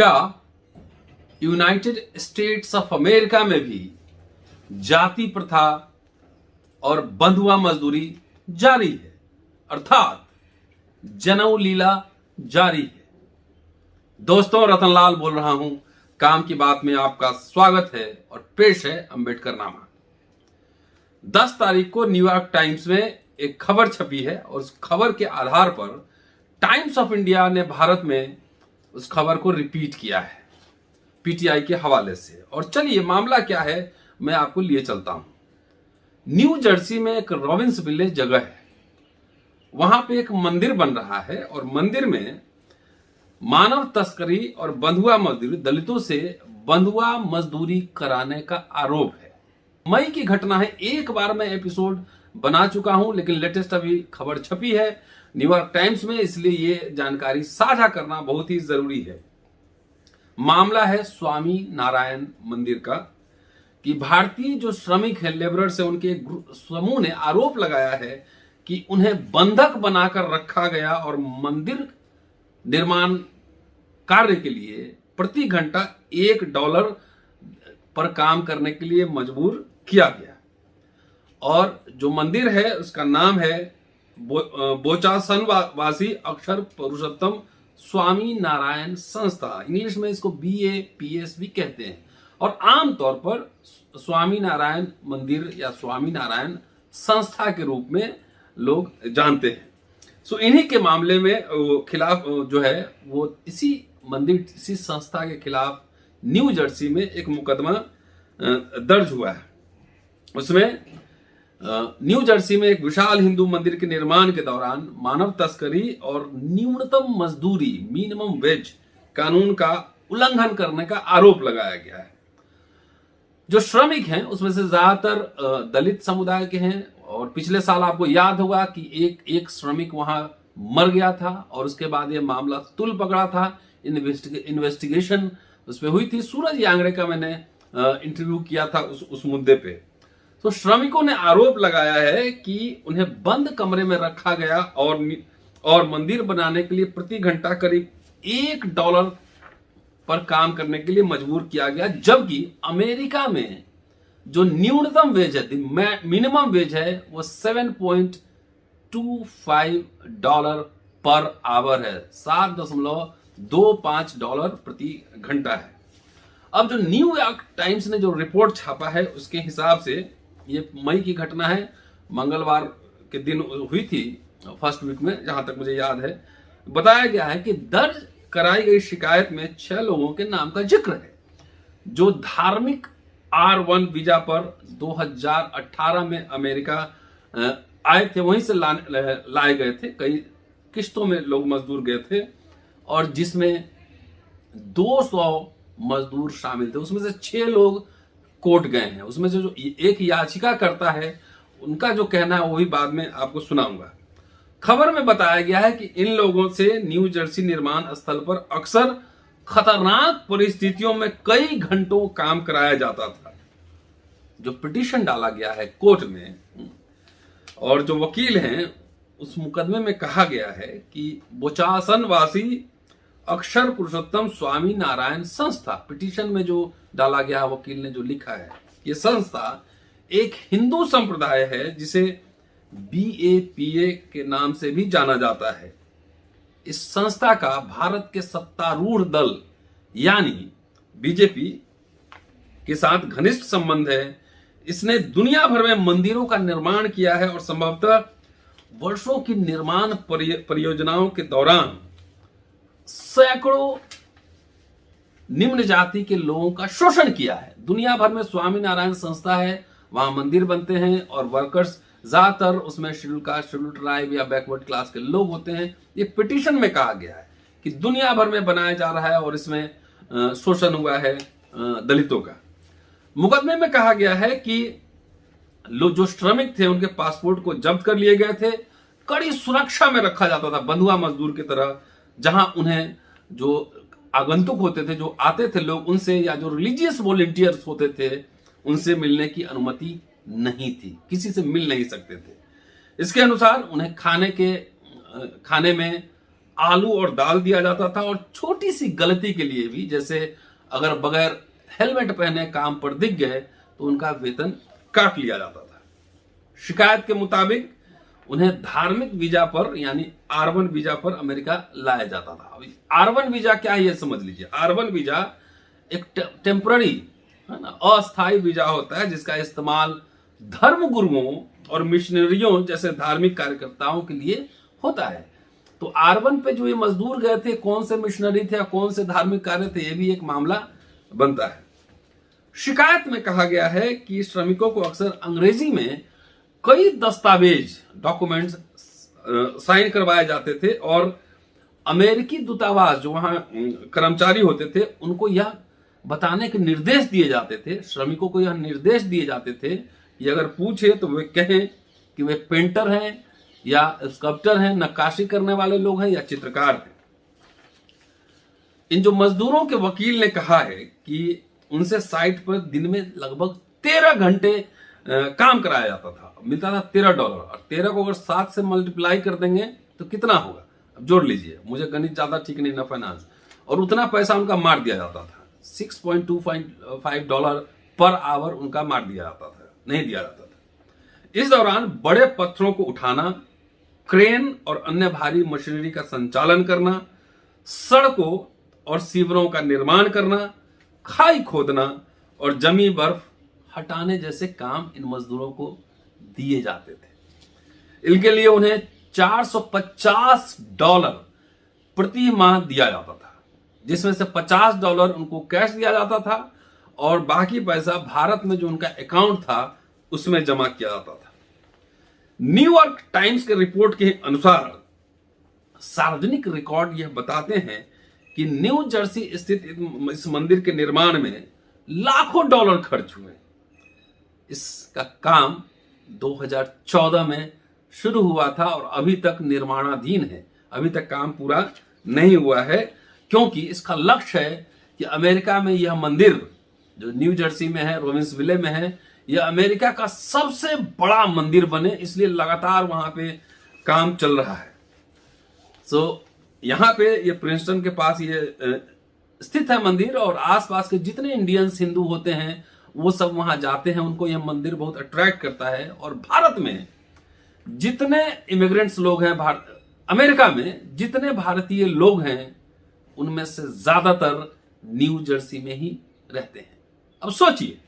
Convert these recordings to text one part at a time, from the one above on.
क्या United states of America में भी जाति प्रथा और बंधुआ मजदूरी जारी है, अर्थात जनेऊ लीला जारी है। दोस्तों, रतनलाल बोल रहा हूं। काम की बात में आपका स्वागत है और पेश है अंबेडकर नामा। 10 तारीख को न्यूयॉर्क टाइम्स में एक खबर छपी है और उस खबर के आधार पर टाइम्स ऑफ इंडिया ने भारत में उस खबर को रिपीट किया है पीटीआई के हवाले से। और चलिए मामला क्या है मैं आपको लिए चलता हूं। न्यू जर्सी में एक रॉबिन्सविले जगह है, वहां पे एक मंदिर बन रहा है और मंदिर में मानव तस्करी और बंधुआ मजदूरी, दलितों से बंधुआ मजदूरी कराने का आरोप है। मई की घटना है। एक बार मैं एपिसोड बना चुका हूं, लेकिन लेटेस्ट अभी खबर छपी है न्यूयॉर्क टाइम्स में, इसलिए ये जानकारी साझा करना बहुत ही जरूरी है। मामला है स्वामी नारायण मंदिर का कि भारतीय जो श्रमिक है, लेबरर्स है, उनके समूह ने आरोप लगाया है कि उन्हें बंधक बनाकर रखा गया और मंदिर निर्माण कार्य के लिए प्रति घंटा $1 पर काम करने के लिए मजबूर किया गया। और जो मंदिर है उसका नाम है बोचासन वासी अक्षर पुरुषोत्तम स्वामी नारायण संस्था। इंग्लिश में इसको BAPS भी कहते हैं और आमतौर पर स्वामी नारायण मंदिर या स्वामी नारायण संस्था के रूप में लोग जानते हैं। सो इन्हीं के मामले में खिलाफ जो है वो इसी मंदिर, इसी संस्था के खिलाफ न्यू जर्सी में एक मुकदमा दर्ज हुआ है। उसमें न्यू जर्सी में एक विशाल हिंदू मंदिर के निर्माण के दौरान मानव तस्करी और न्यूनतम मजदूरी, मिनिमम वेज कानून का उल्लंघन करने का आरोप लगाया गया है। जो श्रमिक हैं उसमें से ज्यादातर दलित समुदाय के हैं और पिछले साल आपको याद होगा कि एक श्रमिक वहां मर गया था और उसके बाद ये मामला तुल पकड़ा था। इन्वेस्टिगेशन उस पर हुई थी। सूरज यांगरे का मैंने इंटरव्यू किया था उस मुद्दे पे। तो श्रमिकों ने आरोप लगाया है कि उन्हें बंद कमरे में रखा गया और मंदिर बनाने के लिए प्रति घंटा करीब $1 पर काम करने के लिए मजबूर किया गया, जबकि अमेरिका में जो न्यूनतम वेज है, मिनिमम वेज है, वो $7.25 पर आवर है, $7.25 प्रति घंटा है। अब जो न्यूयॉर्क टाइम्स ने जो रिपोर्ट छापा है उसके हिसाब से ये मई की घटना है, मंगलवार के दिन हुई थी, फर्स्ट वीक में, जहां तक मुझे याद है। बताया गया है कि दर्ज कराई गई शिकायत में 6 लोगों के नाम का जिक्र है जो धार्मिक R1 वीजा पर 2018 में अमेरिका आए थे, वहीं से लाए गए थे। कई किश्तों में लोग मजदूर गए थे और जिसमें 200 मजदूर शामिल थे। उसमें से 6 लोग कोर्ट गए हैं। उसमें से जो एक याचिका करता है उनका जो कहना है वो भी बाद में आपको सुनाऊंगा। खबर में बताया गया है कि इन लोगों से न्यू जर्सी निर्माण स्थल पर अक्सर खतरनाक परिस्थितियों में कई घंटों काम कराया जाता था। जो पिटीशन डाला गया है कोर्ट में और जो वकील हैं उस मुकदमे में कहा गया है कि बोचासन वासी अक्षर पुरुषोत्तम स्वामी नारायण संस्था, पिटीशन में जो डाला गया वकील ने जो लिखा है, ये संस्था एक हिंदू संप्रदाय है जिसे BAPA के नाम से भी जाना जाता है। इस संस्था का भारत के सत्तारूढ़ दल यानी बीजेपी के साथ घनिष्ठ संबंध है। इसने दुनिया भर में मंदिरों का निर्माण किया है और संभवतः वर्षों की निर्माण परियोजनाओं के दौरान सैकड़ों निम्न जाति के लोगों का शोषण किया है। दुनिया भर में स्वामी नारायण संस्था है, वहां मंदिर बनते हैं और वर्कर्स ज्यादातर उसमें शेड्यूल कास्ट, शेड्यूल ट्राइब या बैकवर्ड क्लास के लोग होते हैं। ये पिटीशन में कहा गया है कि दुनिया भर में बनाया जा रहा है और इसमें शोषण हुआ है दलितों का। मुकदमे में कहा गया है कि लोग जो श्रमिक थे उनके पासपोर्ट को जब्त कर लिए गए थे, कड़ी सुरक्षा में रखा जाता था बंधुआ मजदूर की तरह, जहां उन्हें जो आगंतुक होते थे, जो आते थे लोग, उनसे या जो रिलीजियस वॉलंटियर्स होते थे उनसे मिलने की अनुमति नहीं थी, किसी से मिल नहीं सकते थे। इसके अनुसार उन्हें खाने में आलू और दाल दिया जाता था, और छोटी सी गलती के लिए भी, जैसे अगर बगैर हेलमेट पहने काम पर दिख गए तो उनका वेतन काट लिया जाता था। शिकायत के मुताबिक उन्हें धार्मिक वीजा पर यानी R1 वीजा पर अमेरिका लाया जाता था। अभी R1 वीजा क्या है ये समझ लीजिए। R1 वीजा एक टेम्पररी है ना, अस्थायी वीजा होता है जिसका इस्तेमाल धर्म गुरुओं और मिशनरियों जैसे धार्मिक कार्यकर्ताओं के लिए होता है। तो R1 पे जो ये मजदूर गए थे, कौन से मिशनरी थे या कौन से धार्मिक कार्य थे, ये भी एक मामला बनता है। शिकायत में कहा गया है कि श्रमिकों को अक्सर अंग्रेजी में कई दस्तावेज डॉक्यूमेंट्स साइन करवाए जाते थे, और अमेरिकी दूतावास जो वहां कर्मचारी होते थे उनको यह बताने के निर्देश दिए जाते थे, श्रमिकों को यह निर्देश दिए जाते थे कि अगर पूछे तो वे कहें कि वे पेंटर हैं या स्कल्पटर हैं, नक्काशी करने वाले लोग हैं या चित्रकार हैं। इन जो मजदूरों के वकील ने कहा है कि उनसे साइट पर दिन में लगभग 13 घंटे काम कराया जाता था, मिलता था $13, और 13 को अगर 7 से मल्टीप्लाई कर देंगे तो कितना होगा, अब जोड़ लीजिए, मुझे गणित ज्यादा ठीक नहीं ना फाइनेंस, और उतना पैसा उनका मार दिया जाता था। $6.25 पर आवर उनका मार दिया जाता था, नहीं दिया जाता था। इस दौरान बड़े पत्थरों को उठाना, क्रेन और अन्य भारी मशीनरी का संचालन करना, सड़कों और सीवरों का निर्माण करना, खाई खोदना और जमी बर्फ हटाने जैसे काम इन मजदूरों को दिए जाते थे। इनके लिए उन्हें $450 प्रति माह दिया जाता था, जिसमें से $50 उनको कैश दिया जाता था और बाकी पैसा भारत में जो उनका अकाउंट था उसमें जमा किया जाता था। न्यूयॉर्क टाइम्स के रिपोर्ट के अनुसार सार्वजनिक रिकॉर्ड यह बताते हैं कि न्यू जर्सी स्थित इस मंदिर के निर्माण में लाखों डॉलर खर्च हुए। इसका काम 2014 में शुरू हुआ था और अभी तक निर्माणाधीन है, अभी तक काम पूरा नहीं हुआ है, क्योंकि इसका लक्ष्य है कि अमेरिका में यह मंदिर जो न्यू जर्सी में है, रोविंसविले में है, यह अमेरिका का सबसे बड़ा मंदिर बने, इसलिए लगातार वहां पे काम चल रहा है। यहाँ पे ये प्रिंसटन के पास ये स्थित है मंदिर, और आसपास के जितने इंडियंस हिंदू होते हैं वो सब वहां जाते हैं, उनको यह मंदिर बहुत अट्रैक्ट करता है। और भारत में जितने इमिग्रेंट्स लोग हैं, अमेरिका में जितने भारतीय लोग हैं, उनमें से ज्यादातर न्यू जर्सी में ही रहते हैं। अब सोचिए,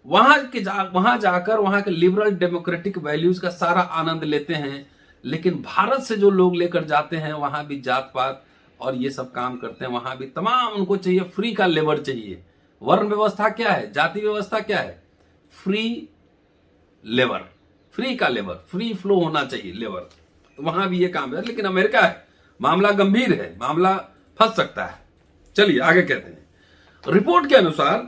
वहां जाकर वहां के लिबरल डेमोक्रेटिक वैल्यूज का सारा आनंद लेते हैं, लेकिन भारत से जो लोग लेकर जाते हैं वहां भी जात पात और ये सब काम करते हैं, वहां भी तमाम उनको चाहिए, फ्री का लेबर चाहिए। वर्ण व्यवस्था क्या है, जाति व्यवस्था क्या है, फ्री लेबर, फ्री का लेबर, फ्री फ्लो होना चाहिए लेबर। तो वहां भी ये काम है, लेकिन अमेरिका है, मामला गंभीर है, मामला फंस सकता है। चलिए आगे कहते हैं। रिपोर्ट के अनुसार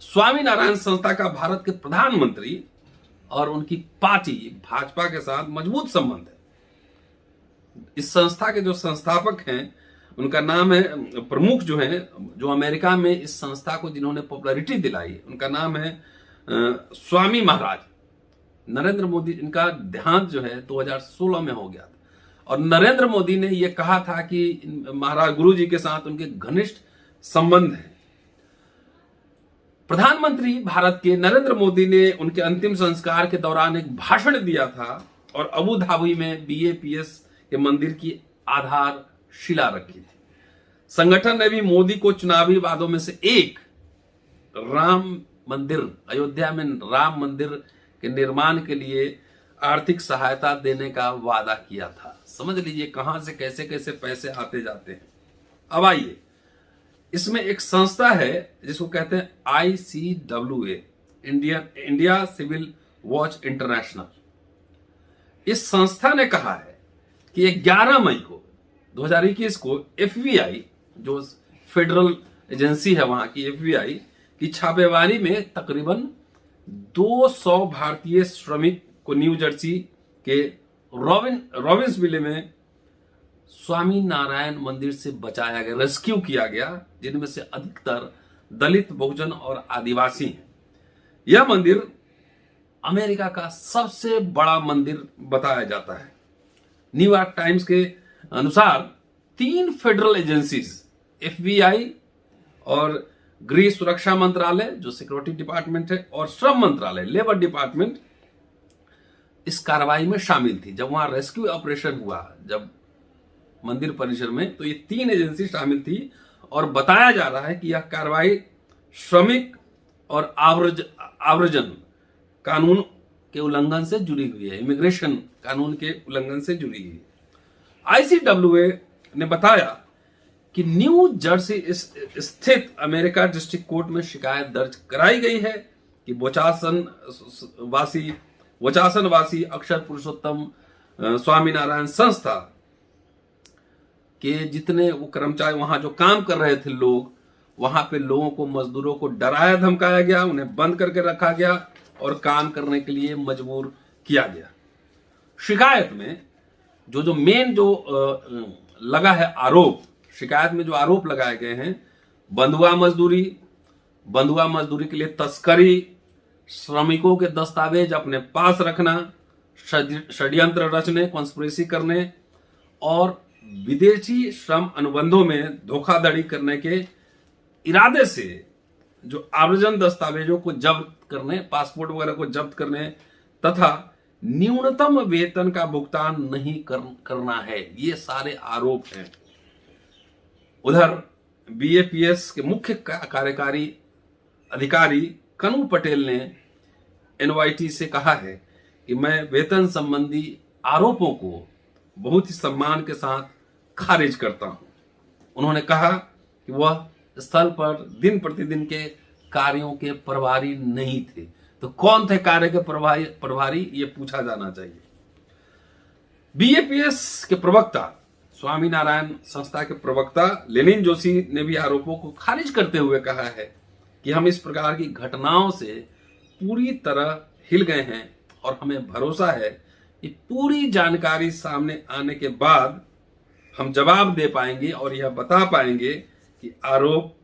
स्वामीनारायण संस्था का भारत के प्रधानमंत्री और उनकी पार्टी भाजपा के साथ मजबूत संबंध है। इस संस्था के जो संस्थापक हैं उनका नाम है, प्रमुख जो है, जो अमेरिका में इस संस्था को जिन्होंने पॉपुलैरिटी दिलाई, उनका नाम है स्वामी महाराज नरेंद्र मोदी। इनका देहांत जो है 2016 में हो गया था, और नरेंद्र मोदी ने यह कहा था कि महाराज गुरु जी के साथ उनके घनिष्ठ संबंध हैं। प्रधानमंत्री भारत के नरेंद्र मोदी ने उनके अंतिम संस्कार के दौरान एक भाषण दिया था और अबू धाबी में BAPS के मंदिर की आधारशिला रखी थी। संगठन ने भी मोदी को चुनावी वादों में से एक, राम मंदिर, अयोध्या में राम मंदिर के निर्माण के लिए आर्थिक सहायता देने का वादा किया था। समझ लीजिए कहां से कैसे कैसे पैसे आते जाते हैं। अब आइए, इसमें एक संस्था है जिसको कहते हैं ICWA, India civil watch international. इस संस्था ने कहा है कि 11 मई को 2021 को FBI, जो फेडरल एजेंसी है वहां की, FBI की छापेमारी में तकरीबन 200 भारतीय श्रमिक को न्यू जर्सी के रोविंसविले में स्वामी नारायण मंदिर से बचाया गया, रेस्क्यू किया गया, जिनमें से अधिकतर दलित, बहुजन और आदिवासी हैं। यह मंदिर अमेरिका का सबसे बड़ा मंदिर बताया जाता है। न्यूयॉर्क टाइम्स के अनुसार 3 फेडरल एजेंसीज, FBI और गृह सुरक्षा मंत्रालय जो सिक्योरिटी डिपार्टमेंट है, और श्रम मंत्रालय लेबर डिपार्टमेंट इस कार्रवाई में शामिल थी। जब वहां रेस्क्यू ऑपरेशन हुआ, जब मंदिर परिसर में, तो ये 3 एजेंसी शामिल थी और बताया जा रहा है कि यह कार्रवाई श्रमिक और आव्रजन कानून के उल्लंघन से जुड़ी हुई है, इमिग्रेशन कानून के उल्लंघन से जुड़ी हुई है। ICWA ने बताया कि न्यू जर्सी स्थित अमेरिका डिस्ट्रिक्ट कोर्ट में शिकायत दर्ज कराई गई है कि वचासन वासी अक्षर पुरुषोत्तम स्वामीनारायण संस्था के जितने वो कर्मचारी वहां जो काम कर रहे थे लोग, वहां पे लोगों को, मजदूरों को डराया धमकाया गया, उन्हें बंद करके रखा गया और काम करने के लिए मजबूर किया गया। शिकायत में जो मेन जो लगा है आरोप, शिकायत में जो आरोप लगाए गए हैं, बंधुआ मजदूरी के लिए तस्करी, श्रमिकों के दस्तावेज अपने पास रखना, षड्यंत्र रचने, कॉन्स्पिरेसी करने और विदेशी श्रम अनुबंधों में धोखाधड़ी करने के इरादे से जो आव्रजन दस्तावेजों को जब्त करने, पासपोर्ट वगैरह को जब्त करने तथा न्यूनतम वेतन का भुगतान नहीं करना है, ये सारे आरोप हैं। उधर BAPS के मुख्य कार्यकारी अधिकारी कनू पटेल ने NYT से कहा है कि मैं वेतन संबंधी आरोपों को बहुत ही सम्मान के साथ खारिज करता हूं। उन्होंने कहा कि वह स्थल पर दिन प्रतिदिन के कार्यों के प्रभारी नहीं थे। तो कौन थे कार्य के प्रभारी, ये पूछा जाना चाहिए। BAPS के प्रवक्ता, स्वामीनारायण संस्था के प्रवक्ता लेनिन जोशी ने भी आरोपों को खारिज करते हुए कहा है कि हम इस प्रकार की घटनाओं से पूरी तरह हिल गए हैं और हमें भरोसा है कि पूरी जानकारी सामने आने के बाद हम जवाब दे पाएंगे और यह बता पाएंगे कि आरोप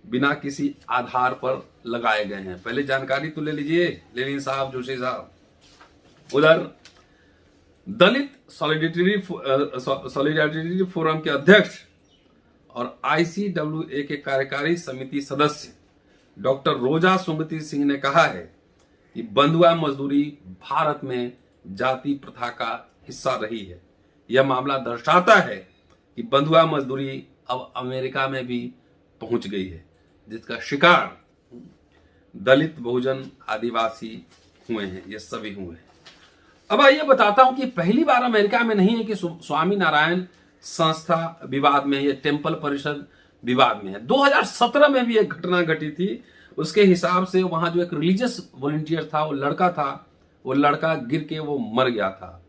बिना किसी आधार पर लगाए गए हैं। पहले जानकारी तो ले लीजिए लेनिन साहब, जोशी साहब। उधर दलित सॉलिडारिटी फोरम के अध्यक्ष और ICWA के कार्यकारी समिति सदस्य डॉक्टर रोजा सुमति सिंह ने कहा है कि बंधुआ मजदूरी भारत में जाति प्रथा का हिस्सा रही है। यह मामला दर्शाता है कि बंधुआ मजदूरी अब अमेरिका में भी पहुंच गई है, जिसका शिकार दलित, बहुजन, आदिवासी हुए हैं, ये सभी हुए हैं। अब आइए बताता हूं कि पहली बार अमेरिका में नहीं है कि स्वामी नारायण संस्था विवाद में है, ये टेम्पल परिषद विवाद में है। 2017 में भी एक घटना घटी थी। उसके हिसाब से वहां जो एक रिलीजियस वॉलंटियर था, वो लड़का गिर के वो मर गया था।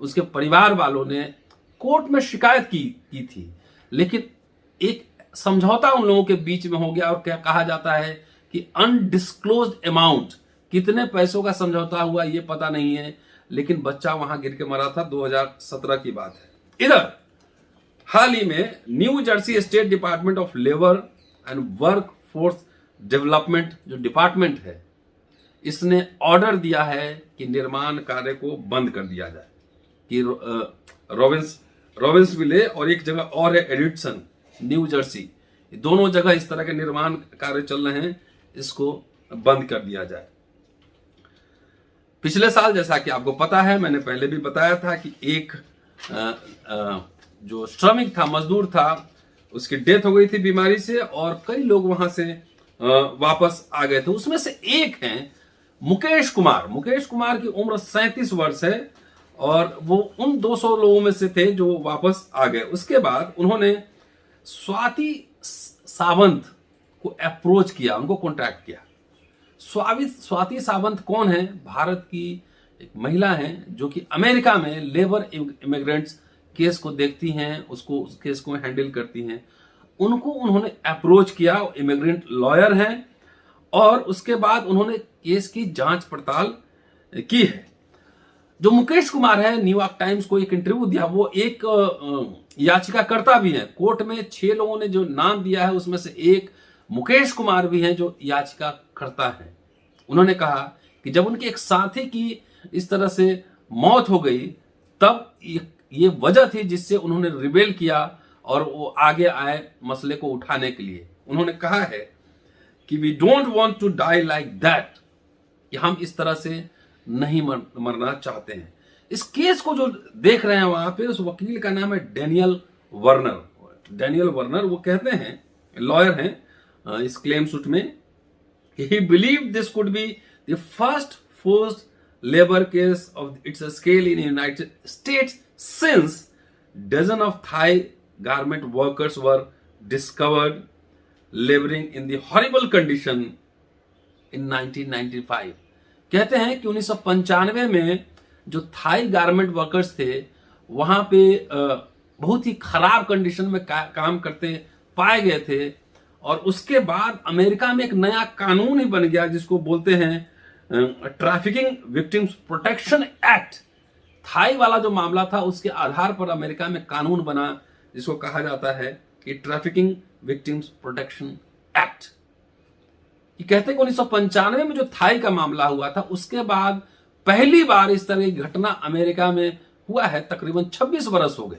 उसके परिवार वालों ने कोर्ट में शिकायत की थी, लेकिन एक समझौता उन लोगों के बीच में हो गया और क्या कहा जाता है कि अनडिस्क्लोज्ड अमाउंट, कितने पैसों का समझौता हुआ ये पता नहीं है, लेकिन बच्चा वहां गिर के मरा था। 2017 की बात है। इधर हाल ही में new Jersey state department of labour and work force development जो डिपार्टमेंट है, इसने ऑर्डर दिया है कि निर्माण कार्य को बंद कर दिया जाए। कि रॉबिन्सविले और एक जगह और है एडिसन, न्यू जर्सी, दोनों जगह इस तरह के निर्माण कार्य चल रहे हैं, इसको बंद कर दिया जाए। पिछले साल जैसा कि आपको पता है, मैंने पहले भी बताया था कि एक जो श्रमिक था, मजदूर था, उसकी डेथ हो गई थी बीमारी से और कई लोग वहां से वापस आ गए थे। उसमें से एक हैं मुकेश कुमार। मुकेश कुमार की उम्र 37 वर्ष है और वो उन 200 लोगों में से थे जो वापस आ गए। उसके बाद उन्होंने स्वाति सावंत को अप्रोच किया, उनको कॉन्टैक्ट किया। स्वाति सावंत कौन है? भारत की एक महिला है जो कि अमेरिका में लेबर इमिग्रेंट्स केस को देखती हैं, उस केस को हैंडल करती हैं। उनको उन्होंने अप्रोच किया, इमिग्रेंट लॉयर हैं, और उसके बाद उन्होंने केस की जांच पड़ताल की है। जो मुकेश कुमार है, न्यूयॉर्क टाइम्स को एक इंटरव्यू दिया, वो एक याचिकाकर्ता भी है। कोर्ट में 6 लोगों ने जो नाम दिया है, उसमें से एक मुकेश कुमार भी हैं जो याचिकाकर्ता हैं। उन्होंने कहा कि जब उनके एक साथी की इस तरह से मौत हो गई, तब ये वजह थी जिससे उन्होंने रिबेल किया और वो आगे आए मसले को उठाने के लिए। उन्होंने कहा है कि we don't want to die like that, कि हम इस तरह से नहीं मरना चाहते हैं। इस केस को जो देख रहे हैं वहां पे, उस वकील का नाम है डेनियल वर्नर। डेनियल वर्नर वो कहते हैं, लॉयर हैं इस क्लेम सूट में, कि he believe this could be the first forced labour case of its scale in United States since dozen of Thai garment workers were discovered labouring in the horrible condition in 1995। कहते हैं कि 1995 में जो Thai garment workers थे वहां पे बहुत ही खराब कंडीशन में काम करते पाए गए थे, और उसके बाद अमेरिका में एक नया कानून ही बन गया जिसको बोलते हैं trafficking victims protection act. Thai वाला जो मामला था उसके आधार पर अमेरिका में कानून बना जिसको कहा जाता है कि ट्रैफिकिंग विक्टिम्स प्रोटेक्शन एक्ट। ये कहते हैं कि 1995 में जो थाई का मामला हुआ था उसके बाद पहली बार इस तरह की घटना अमेरिका में हुआ है। तकरीबन 26 वर्ष हो गए।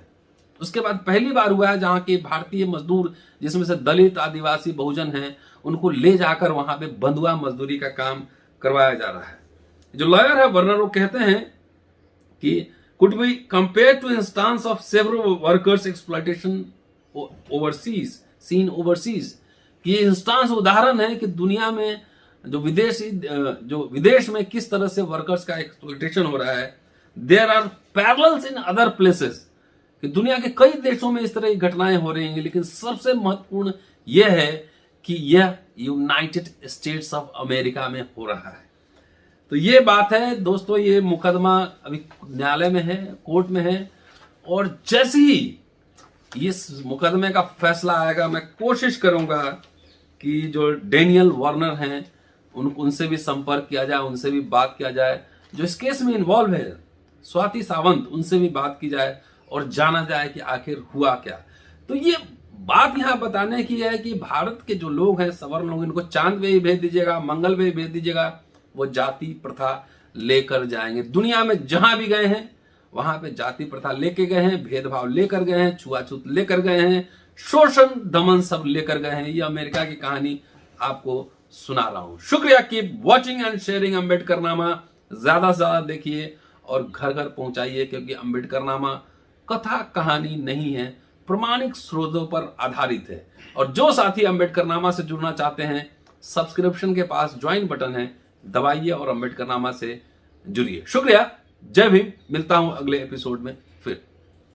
उसके बाद पहली बार हुआ है जहां के भारतीय मजदूर, जिसमें से दलित, आदिवासी, बहुजन हैं, उनको ले जाकर वहां पे बंधुआ मजदूरी का काम करवाया जा रहा है। जो लॉयर है वर्नर वो कहते हैं कि could be compare to instance of several workers exploitation overseas seen overseas. ये इंस्टांस उदाहरण है कि दुनिया में जो विदेश में किस तरह से वर्कर्स का एक्सप्लॉयटेशन हो रहा है। There are parallels in other places, कि दुनिया के कई देशों में इस तरह की घटनाएं हो रही हैं, लेकिन सबसे महत्वपूर्ण यह है कि यह यूनाइटेड स्टेट्स ऑफ अमेरिका में हो रहा है। तो ये बात है दोस्तों, ये मुकदमा अभी न्यायालय में है, कोर्ट में है, और जैसे ही इस मुकदमे का फैसला आएगा मैं कोशिश करूंगा कि जो डेनियल वार्नर हैं उनसे भी संपर्क किया जाए, उनसे भी बात किया जाए, जो इस केस में इन्वॉल्व है स्वाति सावंत, उनसे भी बात की जाए और जाना जाए कि आखिर हुआ क्या। तो ये बात यहां बताने की है कि भारत के जो लोग हैं, सवर्ण लोग, इनको चांद पे ही भेज दीजिएगा, मंगल पे ही भेज दीजिएगा, वो जाति प्रथा लेकर जाएंगे। दुनिया में जहां भी गए हैं वहां पे जाति प्रथा लेके गए हैं, भेदभाव लेकर गए हैं, छुआछूत लेकर गए हैं, शोषण दमन सब लेकर गए हैं। ये अमेरिका की कहानी आपको सुना रहा हूं। शुक्रिया। Keep watching and sharing Ambedkarnama. ज्यादा से ज्यादा देखिए और घर घर पहुंचाइए, क्योंकि अम्बेडकरनामा कथा कहानी नहीं है, प्रमाणिक स्रोतों पर आधारित है। और जो साथी अम्बेडकरनामा से जुड़ना चाहते हैं, सब्सक्रिप्शन के पास ज्वाइन बटन है, दबाइए और अम्बेडकरनामा से जुड़िए। शुक्रिया। जय भीम। मिलता हूं अगले एपिसोड में फिर।